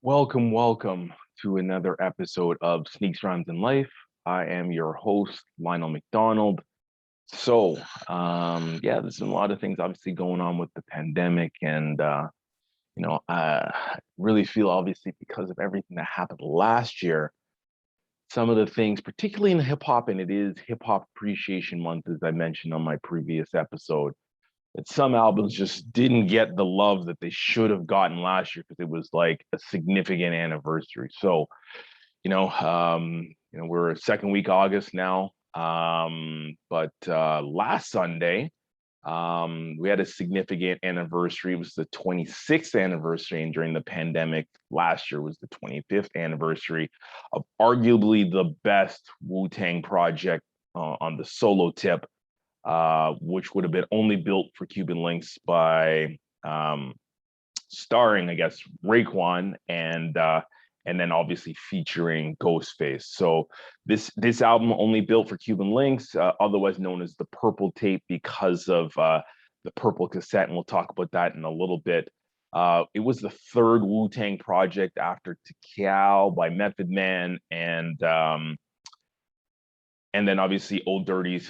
Welcome to another episode of Sneaks, Rhymes, and Life. I am your host, Lionel McDonald. There's been a lot of things obviously going on with the pandemic, and I really feel obviously because of everything that happened last year, some of the things, particularly in hip hop, and it is Hip Hop Appreciation Month, as I mentioned on my previous episode, that some albums just didn't get the love that they should have gotten last year because it was like a significant anniversary. We're second week August now. But last Sunday, we had a significant anniversary. It was the 26th anniversary, and during the pandemic, last year was the 25th anniversary of arguably the best Wu-Tang project on the solo tip, which would have been only built for Cuban Links by starring, I guess, Raekwon and then obviously featuring Ghostface. So this album only built for Cuban Links, otherwise known as the Purple Tape because of the purple cassette, and we'll talk about that in a little bit. It was the third Wu-Tang project after Tikal by Method Man and then obviously Old Dirty's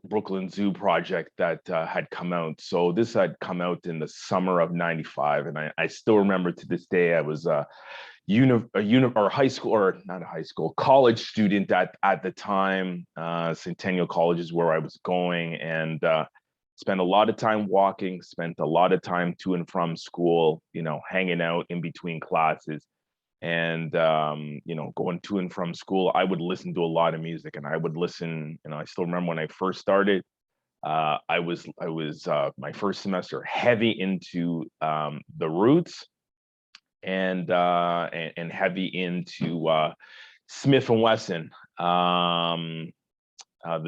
Brooklyn Zoo project that had come out. So this had come out in the summer of '95, and I still remember to this day. I was college student at the time. Centennial College is where I was going, and spent a lot of time walking, spent a lot of time to and from school, hanging out in between classes. And going to and from school, I would listen to a lot of music, and I would listen. I still remember when I first started. I was my first semester heavy into the Roots and heavy into Smith and Wesson, The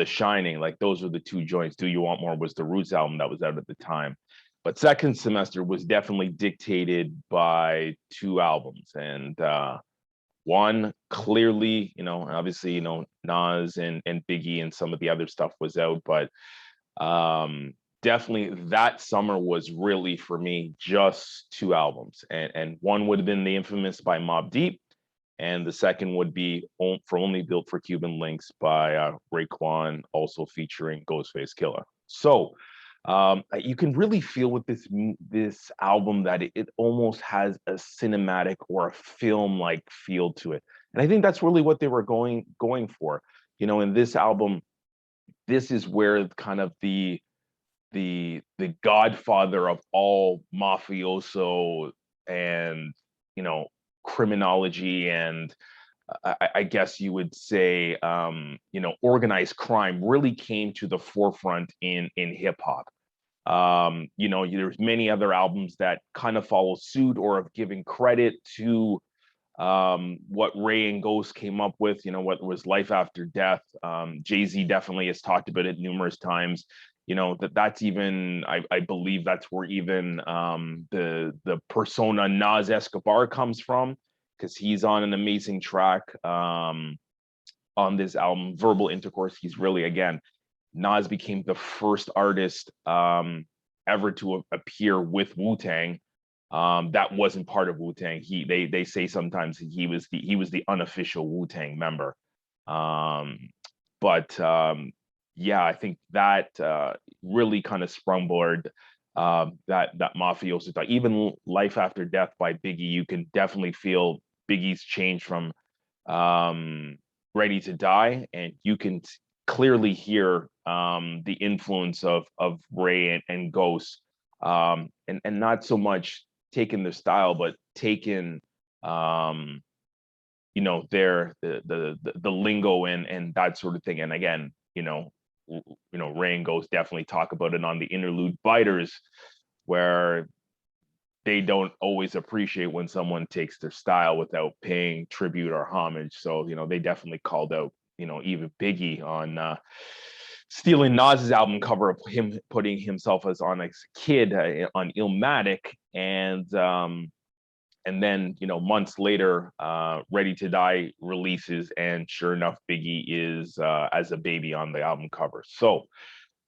Shining. Like those were the two joints. Do You Want More was the Roots album that was out at the time. But second semester was definitely dictated by two albums, and one clearly, obviously, Nas and Biggie and some of the other stuff was out, but definitely that summer was really for me just two albums, and one would have been the infamous by Mobb Deep, and the second would be for Only Built for Cuban Links by Raekwon, also featuring Ghostface Killah. So you can really feel with this album that it almost has a cinematic or a film-like feel to it, and I think that's really what they were going for. In this album, this is where kind of the godfather of all mafioso and criminology and I guess you would say, organized crime really came to the forefront in hip hop. There's many other albums that kind of follow suit or have given credit to what Ray and Ghost came up with, what was Life After Death. Jay-Z definitely has talked about it numerous times. That's even, I believe that's where even the persona Nas Escobar comes from, because he's on an amazing track on this album, Verbal Intercourse. He's really, again, Nas became the first artist ever to appear with Wu-Tang that wasn't part of Wu-Tang. They say sometimes he was the unofficial Wu-Tang member. I think that really kind of sprungboard that mafioso thought. Even Life After Death by Biggie, you can definitely feel Biggie's change from Ready to Die, and you can clearly hear the influence of Ray and Ghost, and not so much taking their style, but taking their the lingo and that sort of thing. And again, Ray and Ghost definitely talk about it on the interlude Biters, where they don't always appreciate when someone takes their style without paying tribute or homage. So, they definitely called out, even Biggie on stealing Nas's album cover of him putting himself as on a kid on Illmatic. And then, months later, Ready to Die releases, and sure enough, Biggie is as a baby on the album cover. So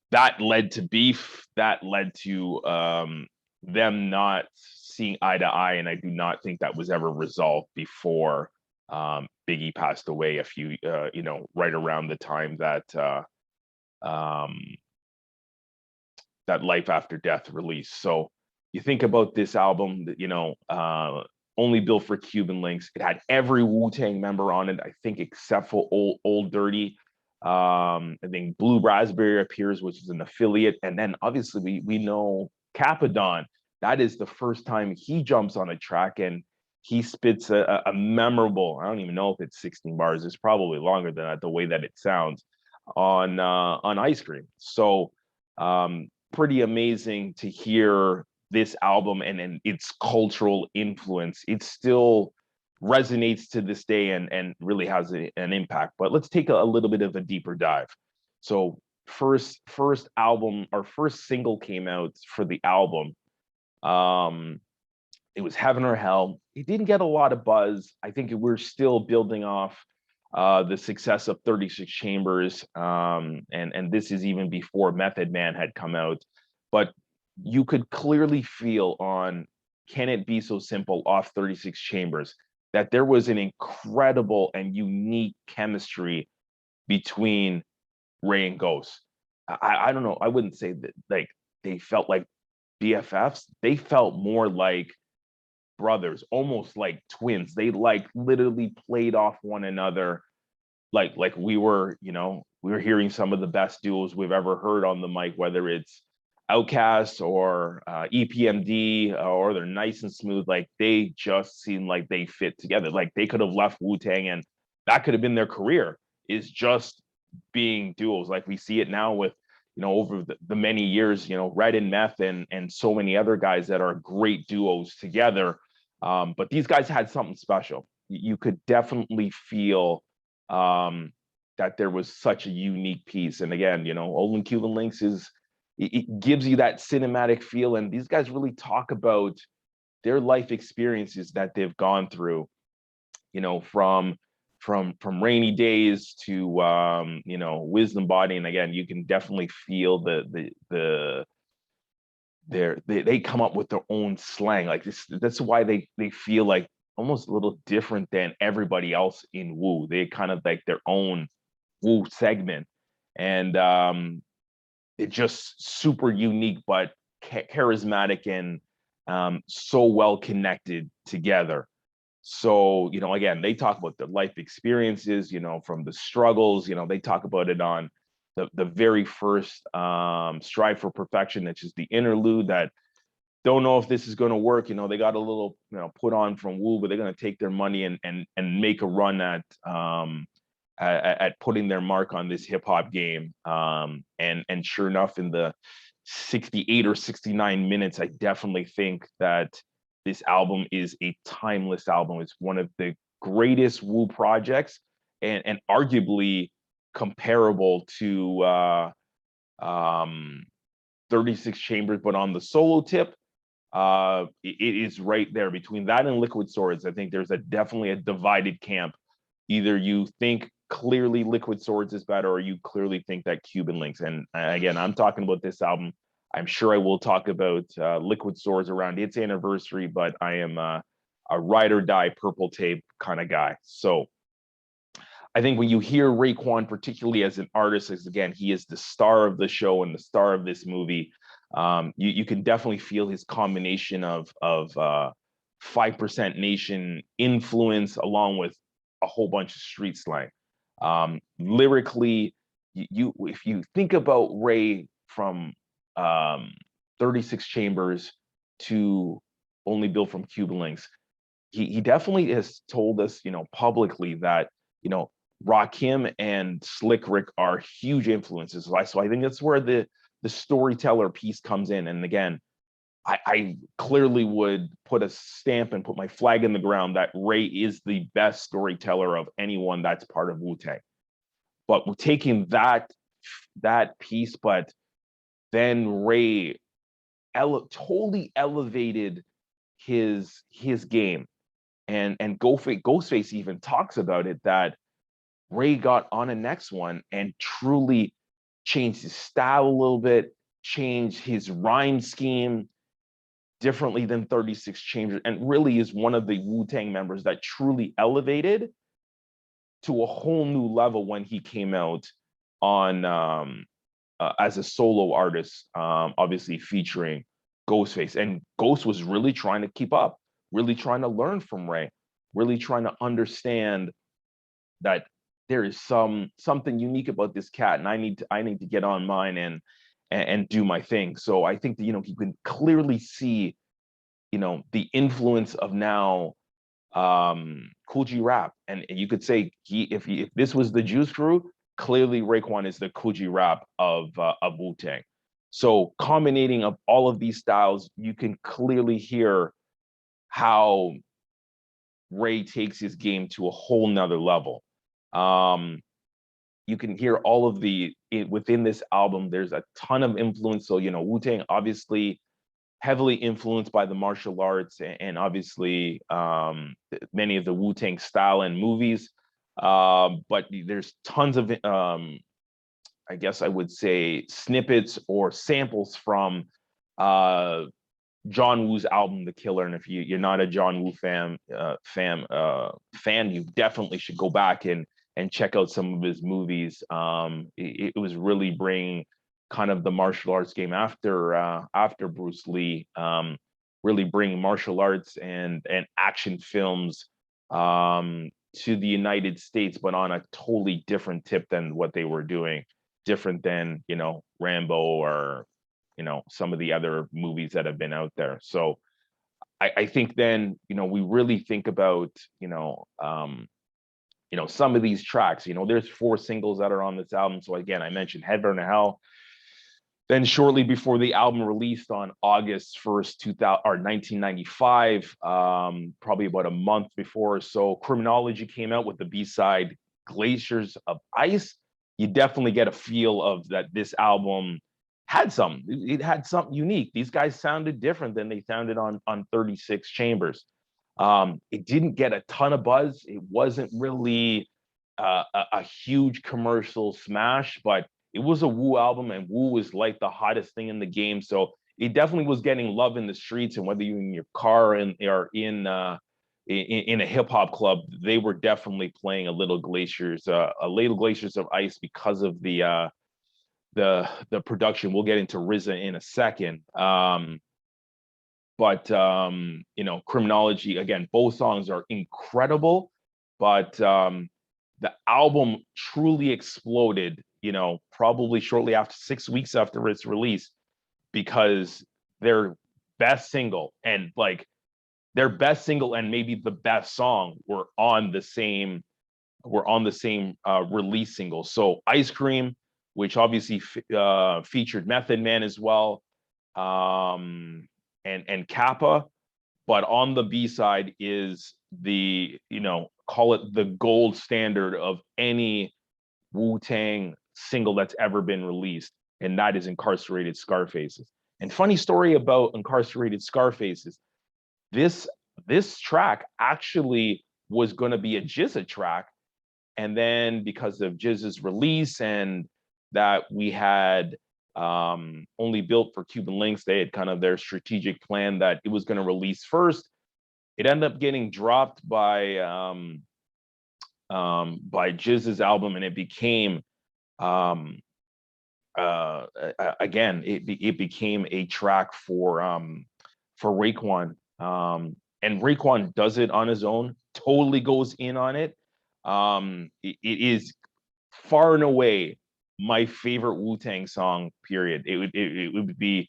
that led to beef. That led to them not seeing eye to eye, and I do not think that was ever resolved before Biggie passed away a few, right around the time that um, that Life After Death release. So you think about this album, only built for Cuban links. It had every Wu-Tang member on it, I think, except for Old Dirty. I think Blue Raspberry appears, which is an affiliate, and then obviously we know Capadon. That is the first time he jumps on a track and he spits a memorable. I don't even know if it's 16 bars. It's probably longer than that, the way that it sounds on Ice Cream. So pretty amazing to hear this album and its cultural influence. It still resonates to this day and really has an impact. But let's take a little bit of a deeper dive. So first album, our first single came out for the album. It was Heaven or Hell. It didn't get a lot of buzz. I think we're still building off the success of 36 Chambers, and this is even before Method Man had come out. But you could clearly feel on Can It Be So Simple off 36 Chambers that there was an incredible and unique chemistry between Ray and Ghost. I don't know. I wouldn't say that like they felt like BFFs. They felt more like brothers, almost like twins. They like literally played off one another like we were hearing some of the best duos we've ever heard on the mic, whether it's Outkast or EPMD, or they're Nice and Smooth. Like they just seem like they fit together. Like they could have left Wu-Tang and that could have been their career, is just being duos. Like we see it now with over the many years, Red and Meth and so many other guys that are great duos together. But these guys had something special. You could definitely feel that there was such a unique piece. And again, Olin Cuban Links it gives you that cinematic feel. And these guys really talk about their life experiences that they've gone through, from Rainy Days to Wisdom Body. And again, you can definitely feel they come up with their own slang. Like this, that's why they feel like almost a little different than everybody else in Wu. They kind of like their own Wu segment, and it's just super unique, but charismatic and so well connected together. So, again, they talk about their life experiences, from the struggles, they talk about it on the very first Strive for Perfection, that's just the interlude that don't know if this is going to work. They got a little, put on from Wu, but they're going to take their money and make a run at putting their mark on this hip hop game. And sure enough, in the 68 or 69 minutes, I definitely think that this album is a timeless album. It's one of the greatest Wu projects, and arguably comparable to 36 Chambers, but on the solo tip, it is right there between that and Liquid Swords. I think there's definitely a divided camp. Either you think clearly Liquid Swords is better, or you clearly think that Cuban Links. And again, I'm talking about this album. I'm sure I will talk about Liquid Swords around its anniversary, but I am a ride or die Purple Tape kind of guy. So I think when you hear Raekwon, particularly as an artist, as again, he is the star of the show and the star of this movie, you can definitely feel his combination of 5% Nation influence along with a whole bunch of street slang. Lyrically, if you think about Ray from 36 Chambers to Only Built from Cuban Links, he definitely has told us, publicly that, Rakim and Slick Rick are huge influences. So I think that's where the storyteller piece comes in. And again, I clearly would put a stamp and put my flag in the ground that Ray is the best storyteller of anyone that's part of Wu-Tang. But we're taking that piece, but then Ray totally elevated his game. And Ghostface even talks about it, that Ray got on the next one and truly changed his style a little bit, changed his rhyme scheme, differently than 36 Chambers, and really is one of the Wu-Tang members that truly elevated to a whole new level when he came out on as a solo artist, obviously featuring Ghostface. And Ghost was really trying to keep up, really trying to learn from Ray, really trying to understand that there is something unique about this cat, and I need to get on mine and do my thing. So I think that, you can clearly see, the influence of now Cool G Rap, and you could say if this was the Juice Crew, clearly Raekwon is the Cool G Rap of Wu-Tang. So combinating of all of these styles, you can clearly hear how Ray takes his game to a whole nother level. You can hear all of within this album, there's a ton of influence. So, Wu-Tang obviously heavily influenced by the martial arts and obviously many of the Wu-Tang style and movies. But there's tons of, I guess I would say, snippets or samples from John Woo's album, The Killer. And if you're not a John Woo fan, you definitely should go back and check out some of his movies. It was really bringing kind of the martial arts game after Bruce Lee, really bringing martial arts and action films to the United States, but on a totally different tip than what they were doing, different than, Rambo or, some of the other movies that have been out there. So I think then, we really think about, some of these tracks. There's 4 singles that are on this album. So again, I mentioned Heaven or Hell. Then shortly before the album released on August 1st, 1995, probably about a month before or so, Criminology came out with the B-side Glaciers of Ice. You definitely get a feel of that this album had something. It had something unique. These guys sounded different than they sounded on 36 Chambers. It didn't get a ton of buzz. It wasn't really a huge commercial smash, but it was a Wu album, and Wu was like the hottest thing in the game. So it definitely was getting love in the streets, and whether you're in your car or in a hip hop club, they were definitely playing a little Glaciers of Ice because of the production. We'll get into RZA in a second. But Criminology, again, both songs are incredible, but the album truly exploded, probably shortly after 6 weeks after its release, because their best single and maybe the best song were on the same release single. So Ice Cream, which obviously featured Method Man as well, and Kappa, but on the B-side is the, call it the gold standard of any Wu-Tang single that's ever been released, and that is Incarcerated Scarfaces. And funny story about Incarcerated Scarfaces, this track actually was going to be a GZA track, and then because of GZA's release and that we had only built for Cuban links, they had kind of their strategic plan that it was going to release first. It ended up getting dropped by GZA's album, and it became again, it became a track for Raekwon, and Raekwon does it on his own, totally goes in on it. It is far and away my favorite Wu-Tang song, period. It would be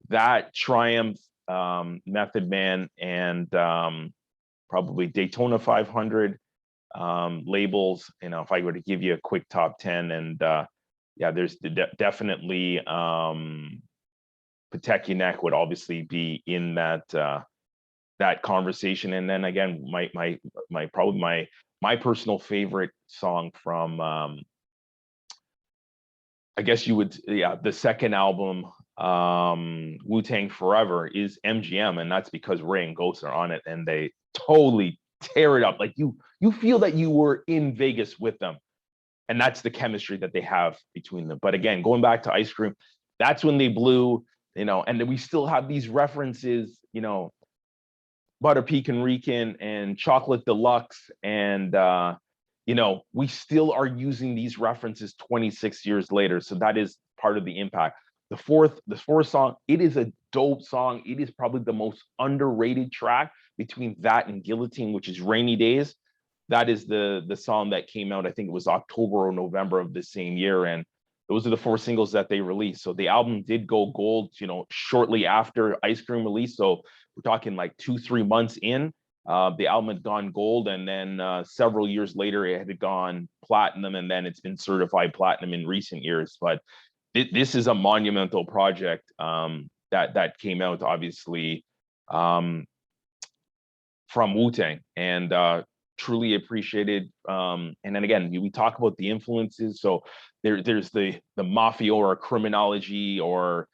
that, Triumph, Method Man, and probably Daytona 500 labels. If I were to give you a quick top 10, and yeah, there's definitely Protect Your Neck would obviously be in that conversation. And then again, my personal favorite song from I guess you would, the second album, Wu-Tang Forever, is MGM, and that's because Ray and Ghost are on it, and they totally tear it up. Like you feel that you were in Vegas with them, and that's the chemistry that they have between them. But again, going back to Ice Cream, that's when they blew. you know, and then we still have these references, you know, Butter Pecan Rican and Chocolate Deluxe. And, you know, we still are using these references 26 years later. So that is part of the impact. The fourth song, it is a dope song. It is probably the most underrated track between that and Guillotine, which is Rainy Days. That is the song that came out, I think it was October or November of the same year. And those are the four singles that they released. So the album did go gold, you know, shortly after Ice Cream release. So we're talking like 2-3 months in. The album had gone gold, and then several years later, it had gone platinum, and then it's been certified platinum in recent years. But this is a monumental project that came out, obviously, um, from Wu-Tang, and truly appreciated. And then again, we talk about the influences. So there's the mafia or criminology or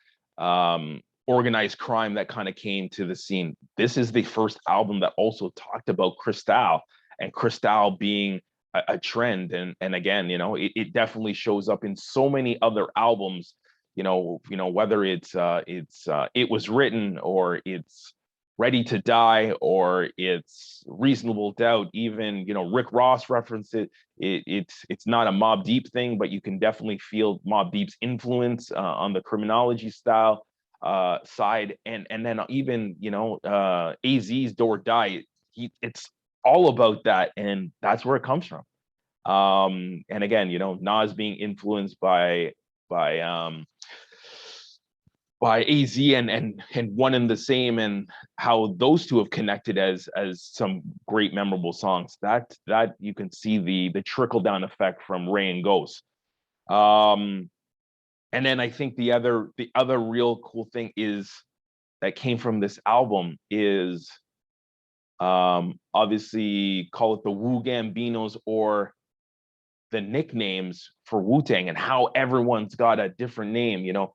organized crime that kind of came to the scene. This is the first album that also talked about Cristal, and Cristal being a trend. And again, you know, it definitely shows up in so many other albums. Whether it's It Was Written, or it's Ready to Die, or it's Reasonable Doubt. Even, you know, Rick Ross referenced it. It's not a Mobb Deep thing, but you can definitely feel Mobb Deep's influence on the criminology style side. And then even, you know, AZ's Do or Die. It's all about that, and that's where it comes from. And again, you know, Nas being influenced by AZ and One and the Same, and how those two have connected as some great memorable songs. That you can see the trickle down effect from Ray and Ghost. And then I think the other real cool thing is that came from this album is obviously, call it the Wu Gambinos, or the nicknames for Wu-Tang, and how everyone's got a different name. You know,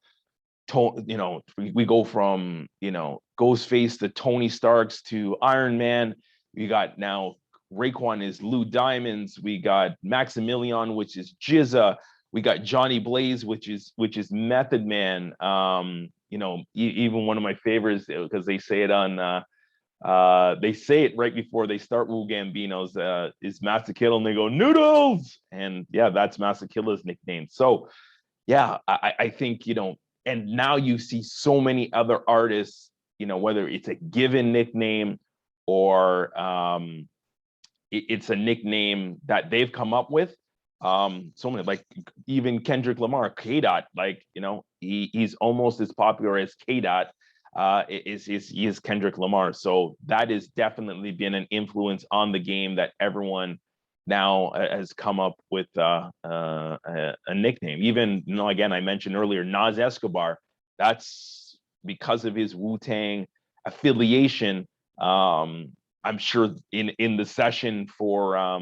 we go from, you know, Ghostface to Tony Starks to Iron Man. We got now Raekwon is Lou Diamonds. We got Maximilian, which is Jizza. We got Johnny Blaze, which is Method Man. You know, even one of my favorites, because they say it on they say it right before they start Wu Gambinos, is Master Kill, and they go Noodles, and yeah, that's Master Killer's nickname. So yeah, I think, you know, and now you see so many other artists, you know, whether it's a given nickname or it's a nickname that they've come up with. So many, like even Kendrick Lamar, K Dot, like, you know, he's almost as popular as K Dot he is Kendrick Lamar. So that has definitely been an influence on the game, that everyone now has come up with a nickname. Even, you know, again, I mentioned earlier, Nas Escobar. That's because of his Wu-Tang affiliation. I'm sure in the session for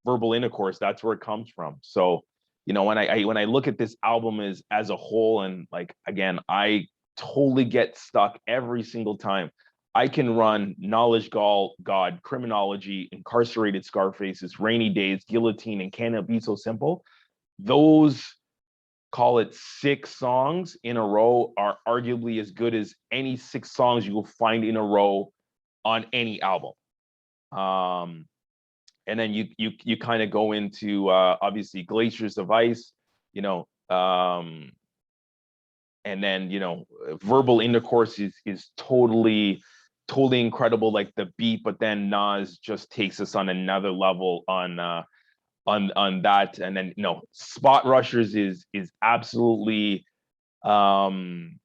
Verbal Intercourse, that's where it comes from. So, you know, when I look at this album as a whole, and like, again, I totally get stuck every single time. I can run Knowledge God, Criminology, Incarcerated Scarfaces, Rainy Days, Guillotine, and Can It Be So Simple? Those, call it 6 songs in a row, are arguably as good as any 6 songs you will find in a row on any album. And then you kind of go into obviously Glaciers of Ice, you know, and then, you know, Verbal Intercourse is totally incredible, like the beat, but then Nas just takes us on another level on that. And then, you know, Spot Rushers is absolutely an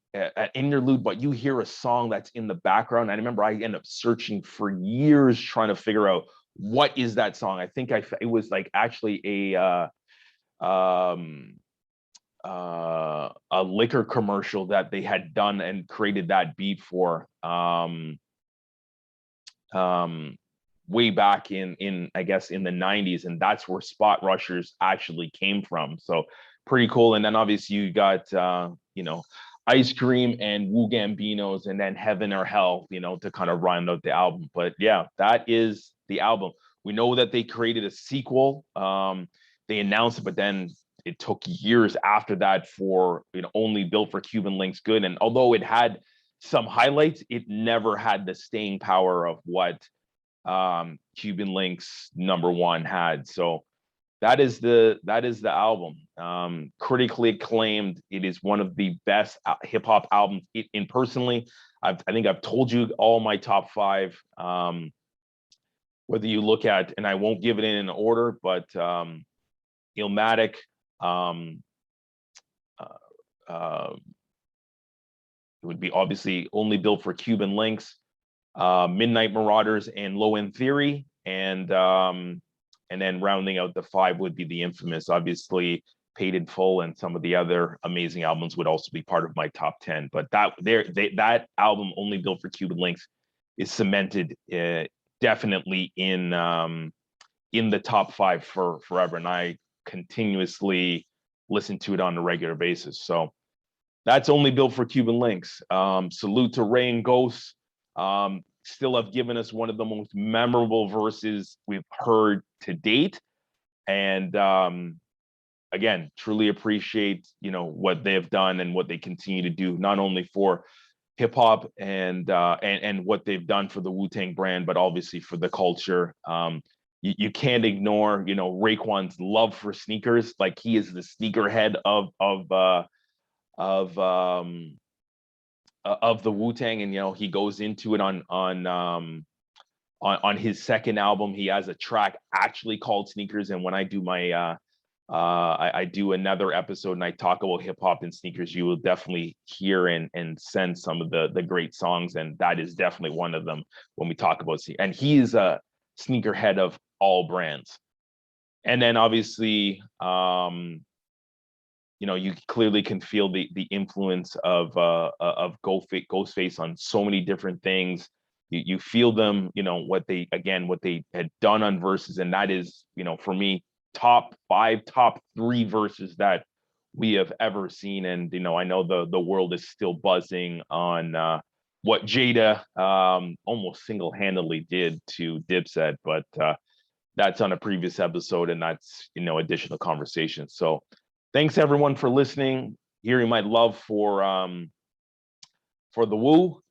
interlude, but you hear a song that's in the background. I remember I ended up searching for years trying to figure out what is that song. I think it was like actually a liquor commercial that they had done and created that beat for way back in I guess in the 90s, and that's where Spot Rushers actually came from. So pretty cool. And then obviously you got you know, Ice Cream and Wu Gambinos, and then Heaven or Hell, you know, to kind of round out the album. But yeah, that is the album. We know that they created a sequel. They announced it, but then it took years after that for, Only Built for Cuban Links good. And although it had some highlights, it never had the staying power of what Cuban Links #1 had. So that is the album. Critically acclaimed. It is one of the best hip hop albums. And personally, I think I've told you all my top 5. Whether you look at, and I won't give it in an order, but Illmatic, um, it would be obviously Only Built for Cuban Links, Midnight Marauders, and Low End Theory, and then rounding out the 5 would be the infamous, obviously, Paid in Full, and some of the other amazing albums would also be part of my top 10. But that album, Only Built for Cuban Links, is cemented definitely in the top 5 for forever, and I continuously listen to it on a regular basis. So that's Only Built for Cuban Links. Salute to Ray and Ghost. Still have given us one of the most memorable verses we've heard to date. And again, truly appreciate, what they have done and what they continue to do, not only for hip hop and what they've done for the Wu-Tang brand, but obviously for the culture. You can't ignore, Raekwon's love for sneakers. Like, he is the sneakerhead of the Wu-Tang, and he goes into it on his second album. He has a track actually called Sneakers, and when I do my I do another episode and I talk about hip hop and sneakers, you will definitely hear and sense some of the great songs, and that is definitely one of them when we talk about sneakers. And he is a sneakerhead of all brands. And then obviously, you clearly can feel the influence of Ghostface on so many different things. You feel them, what they had done on verses, and that is, for me, top 5, top 3 verses that we have ever seen. And I know the world is still buzzing on what Jada almost single-handedly did to Dipset, but that's on a previous episode, and that's additional conversation. So thanks everyone for listening, hearing my love for the Wu,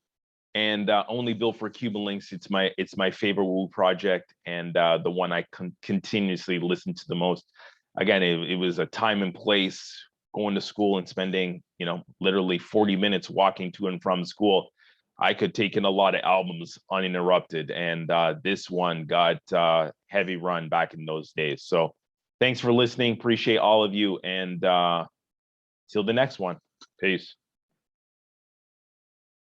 and Only Built for Cuban Links. It's my favorite Wu project, and the one I continuously listen to the most. Again, it was a time and place, going to school and spending literally 40 minutes walking to and from school. I could take in a lot of albums uninterrupted, and this one got heavy run back in those days. So thanks for listening. Appreciate all of you, and till the next one. Peace.